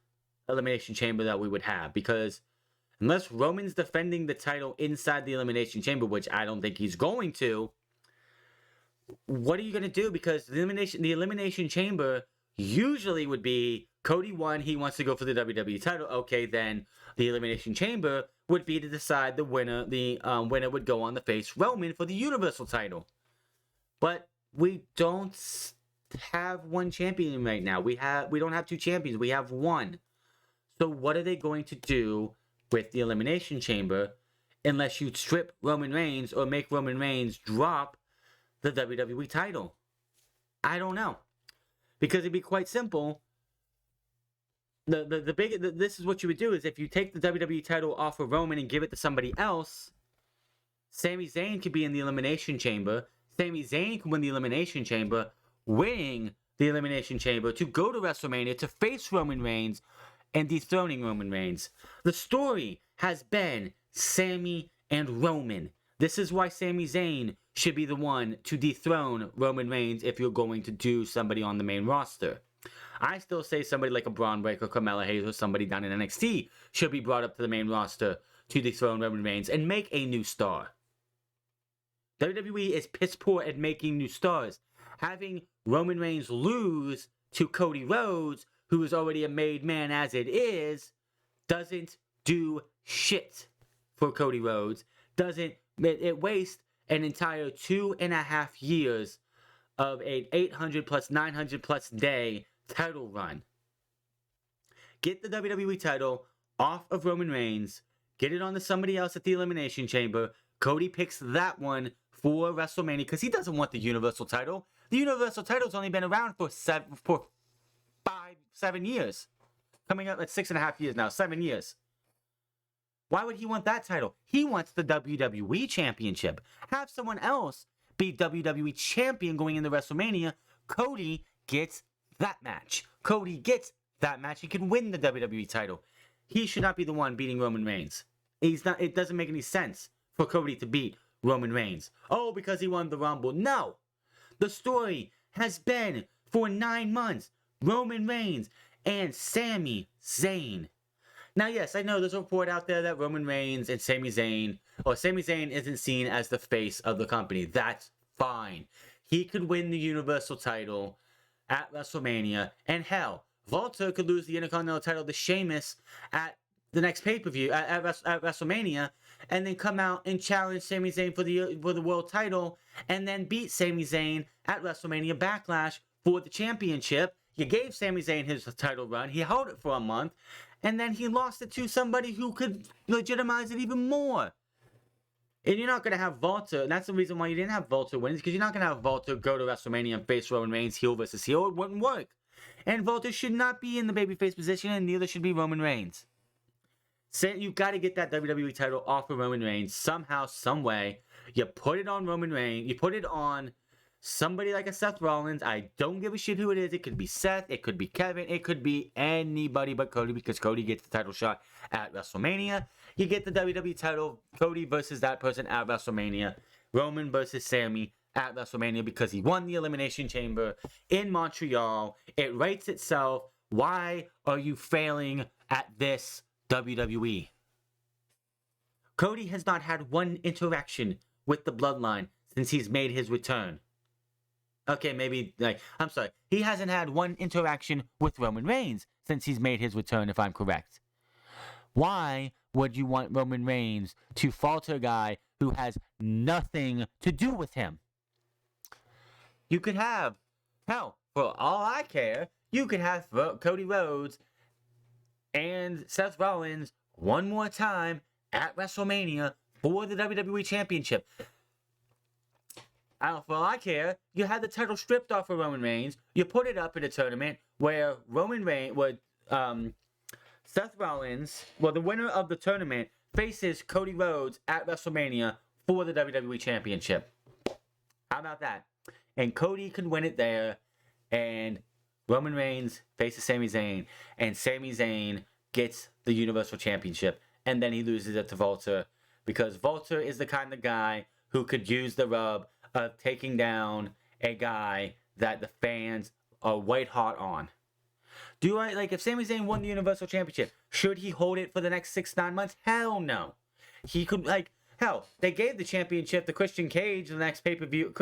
Elimination Chamber that we would have, because unless Roman's defending the title inside the Elimination Chamber, which I don't think he's going to, what are you going to do? Because the Elimination Chamber usually would be Cody won, he wants to go for the WWE title. Okay, then the Elimination Chamber would be to decide the winner. The winner would go on to face Roman for the Universal title. But we don't have one champion right now. We don't have two champions. We have one. So what are they going to do with the Elimination Chamber unless you strip Roman Reigns or make Roman Reigns drop the WWE title? I don't know. Because it'd be quite simple. This is what you would do is if you take the WWE title off of Roman and give it to somebody else, Sami Zayn could be in the Elimination Chamber. Sami Zayn can win the Elimination Chamber, winning the Elimination Chamber to go to WrestleMania to face Roman Reigns and dethroning Roman Reigns. The story has been Sami and Roman. This is why Sami Zayn should be the one to dethrone Roman Reigns if you're going to do somebody on the main roster. I still say somebody like a Braun Breaker, Carmella Hayes, or somebody down in NXT should be brought up to the main roster to dethrone Roman Reigns and make a new star. WWE is piss poor at making new stars. Having Roman Reigns lose to Cody Rhodes, who is already a made man as it is, doesn't do shit for Cody Rhodes. It wastes an entire 2.5 years of an 800 plus 900 plus day title run. Get the WWE title off of Roman Reigns, get it on to somebody else at the Elimination Chamber. Cody picks that one for WrestleMania because he doesn't want the Universal title. The Universal title's only been around for 7 years. Coming up at 6.5 years now, 7 years. Why would he want that title? He wants the WWE Championship. Have someone else be WWE Champion going into WrestleMania. Cody gets that match. Cody gets that match. He can win the WWE title. He should not be the one beating Roman Reigns. It doesn't make any sense for Cody to beat Roman Reigns. Oh, because he won the Rumble. No. The story has been for 9 months Roman Reigns and Sami Zayn. Now, yes, I know there's a report out there that Roman Reigns and Sami Zayn isn't seen as the face of the company. That's fine. He could win the Universal title at WrestleMania, and hell, Walter could lose the Intercontinental title to Sheamus at the next pay-per-view at WrestleMania, and then come out and challenge Sami Zayn for the world title, and then beat Sami Zayn at WrestleMania Backlash for the championship. You gave Sami Zayn his title run. He held it for a month, and then he lost it to somebody who could legitimize it even more. And you're not going to have Walter, and that's the reason why you didn't have Walter win, is because you're not going to have Walter go to WrestleMania and face Roman Reigns heel versus heel. It wouldn't work. And Walter should not be in the babyface position, and neither should be Roman Reigns. So you've got to get that WWE title off of Roman Reigns somehow, some way. You put it on Roman Reigns. You put it on somebody like a Seth Rollins. I don't give a shit who it is. It could be Seth. It could be Kevin. It could be anybody but Cody, because Cody gets the title shot at WrestleMania. You get the WWE title, Cody versus that person at WrestleMania. Roman versus Sami at WrestleMania because he won the Elimination Chamber in Montreal. It writes itself. Why are you failing at this, WWE? Cody has not had one interaction with the Bloodline since he's made his return. Okay, maybe, I'm sorry. He hasn't had one interaction with Roman Reigns since he's made his return, if I'm correct. Why would you want Roman Reigns to falter a guy who has nothing to do with him? You could have, hell, for all I care, you could have Cody Rhodes and Seth Rollins one more time at WrestleMania for the WWE Championship. For all I care, you had the title stripped off of Roman Reigns. You put it up in a tournament where Seth Rollins, the winner of the tournament, faces Cody Rhodes at WrestleMania for the WWE Championship. How about that? And Cody can win it there, and Roman Reigns faces Sami Zayn, and Sami Zayn gets the Universal Championship, and then he loses it to Walter, because Walter is the kind of guy who could use the rub of taking down a guy that the fans are white hot on. If Sami Zayn won the Universal Championship, should he hold it for the next 6-9 months? Hell no. He could, they gave the championship to Christian Cage at the next pay-per-view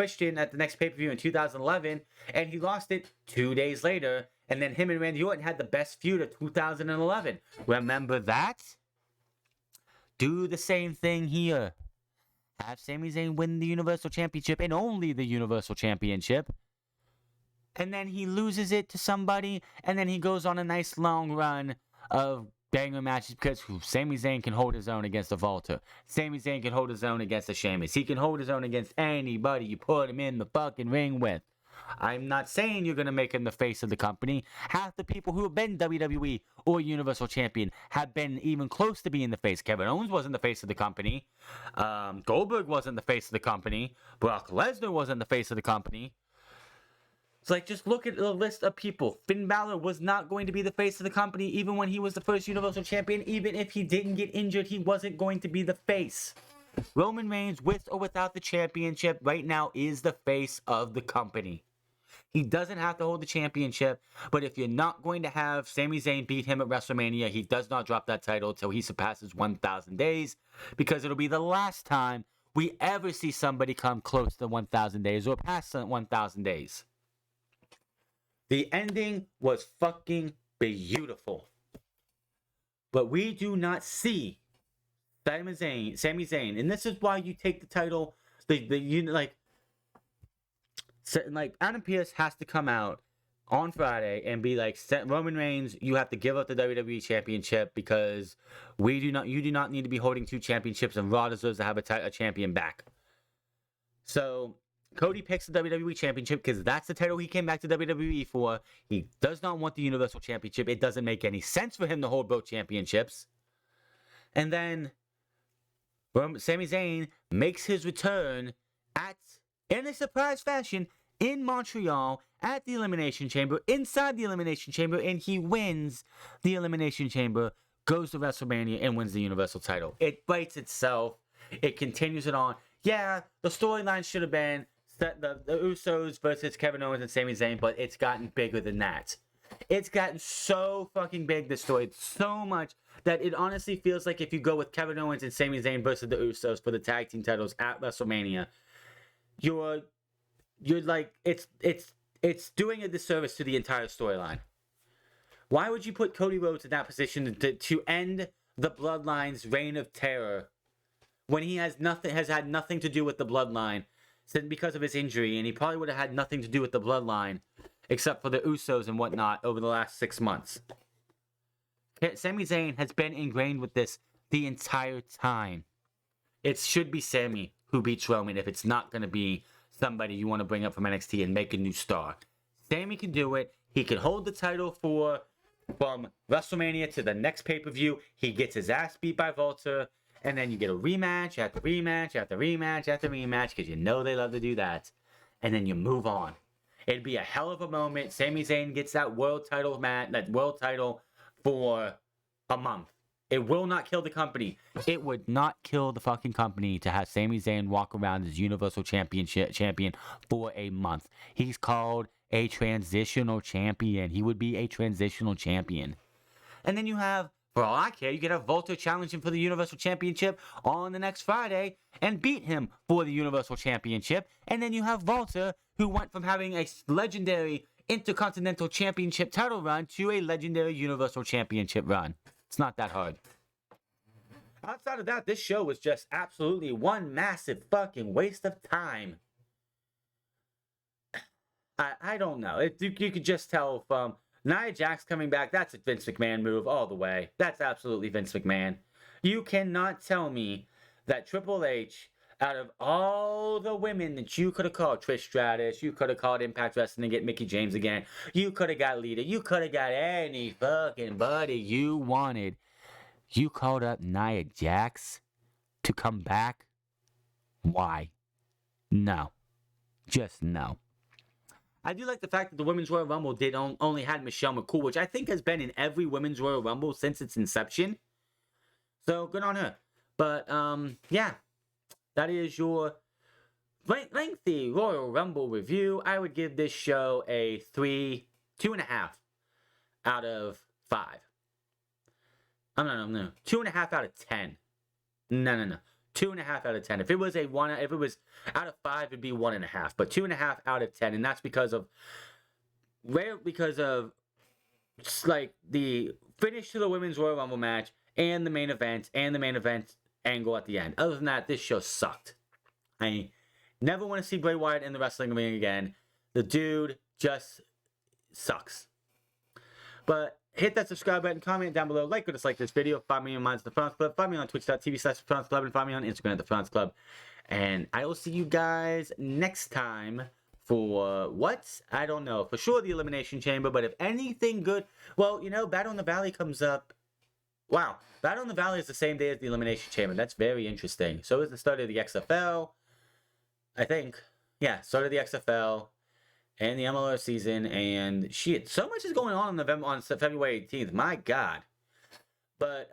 in 2011, and he lost it 2 days later, and then him and Randy Orton had the best feud of 2011. Remember that? Do the same thing here. Have Sami Zayn win the Universal Championship, and only the Universal Championship. And then he loses it to somebody, and then he goes on a nice long run of banger matches because Sami Zayn can hold his own against a Volta. Sami Zayn can hold his own against a Sheamus. He can hold his own against anybody you put him in the fucking ring with. I'm not saying you're going to make him the face of the company. Half the people who have been WWE or Universal Champion have been even close to being the face. Kevin Owens wasn't the face of the company. Goldberg wasn't the face of the company. Brock Lesnar wasn't the face of the company. It's like, just look at the list of people. Finn Balor was not going to be the face of the company even when he was the first Universal Champion. Even if he didn't get injured, he wasn't going to be the face. Roman Reigns, with or without the championship, right now is the face of the company. He doesn't have to hold the championship, but if you're not going to have Sami Zayn beat him at WrestleMania, he does not drop that title until he surpasses 1,000 days, because it'll be the last time we ever see somebody come close to 1,000 days or past 1,000 days. The ending was fucking beautiful. But we do not see Sami Zayn, and this is why you take the title, like Adam Pearce has to come out on Friday and be like, Roman Reigns, you have to give up the WWE Championship because you do not need to be holding 2 championships, and Raw deserves to have a champion back. So Cody picks the WWE Championship because that's the title he came back to WWE for. He does not want the Universal Championship. It doesn't make any sense for him to hold both championships. And then Sami Zayn makes his return in a surprise fashion in Montreal at the Elimination Chamber, inside the Elimination Chamber, and he wins the Elimination Chamber, goes to WrestleMania, and wins the Universal title. It writes itself. It continues it on. Yeah, the storyline should have been the Usos versus Kevin Owens and Sami Zayn, but it's gotten bigger than that. It's gotten so fucking big, this story, so much, that it honestly feels like if you go with Kevin Owens and Sami Zayn versus the Usos for the tag team titles at WrestleMania, you're like, it's doing a disservice to the entire storyline. Why would you put Cody Rhodes in that position to end the Bloodline's reign of terror when he has had nothing to do with the Bloodline because of his injury, and he probably would have had nothing to do with the Bloodline except for the Usos and whatnot over the last 6 months? Sami Zayn has been ingrained with this the entire time. It should be Sami who beats Roman if it's not going to be somebody you want to bring up from NXT and make a new star. Sami can do it. He can hold the title from WrestleMania to the next pay-per-view. He gets his ass beat by Volta, and then you get a rematch after rematch after rematch after rematch, because you know they love to do that. And then you move on. It'd be a hell of a moment. Sami Zayn gets that world title for a month. It will not kill the company. It would not kill the fucking company to have Sami Zayn walk around as Universal champion for a month. He's called a transitional champion. He would be a transitional champion. And then you have, for all I care, you could have Volta challenge him for the Universal Championship on the next Friday and beat him for the Universal Championship. And then you have Volta, who went from having a legendary Intercontinental Championship title run to a legendary Universal Championship run. It's not that hard. Outside of that, this show was just absolutely one massive fucking waste of time. I don't know. You could just tell from Nia Jax coming back, that's a Vince McMahon move all the way. That's absolutely Vince McMahon. You cannot tell me that Triple H, out of all the women that you could have called, Trish Stratus, you could have called Impact Wrestling and get Mickie James again, you could have got Lita, you could have got any fucking buddy you wanted. You called up Nia Jax to come back? Why? No. Just no. I do like the fact that the Women's Royal Rumble only had Michelle McCool, which I think has been in every Women's Royal Rumble since its inception. So, good on her. But, yeah. That is your lengthy Royal Rumble review. I would give this show a 2.5 out of 5. No. 2.5 out of 10. No. 2.5 out of 10. If it was out of 5, it'd be 1.5. But 2.5 out of 10, and that's because of like the finish to the Women's Royal Rumble match and the main event angle at the end. Other than that, this show sucked. I never want to see Bray Wyatt in the wrestling ring again. The dude just sucks. But hit that subscribe button, comment down below, like or dislike this video. Find me on Minds the France Club. Find me on twitch.tv/France Club, and find me on Instagram at the France Club. And I will see you guys next time for what? I don't know. For sure the Elimination Chamber, but if anything good, well, you know, Battle in the Valley comes up. Wow, Battle in the Valley is the same day as the Elimination Chamber. That's very interesting. So is the start of the XFL, I think. Yeah, start of the XFL and the MLR season, and shit, so much is going on February 18th. My God. But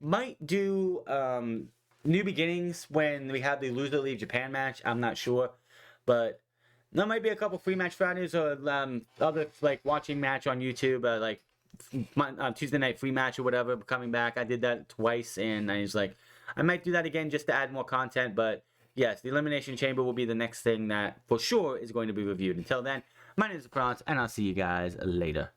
might do New Beginnings when we have the Loser Leave Japan match. I'm not sure, but there might be a couple free match Fridays or other like watching match on YouTube, like Tuesday night free match or whatever coming back. I did that twice, and I was like, I might do that again just to add more content. But yes, the Elimination Chamber will be the next thing that for sure is going to be reviewed. Until then, my name is France, and I'll see you guys later.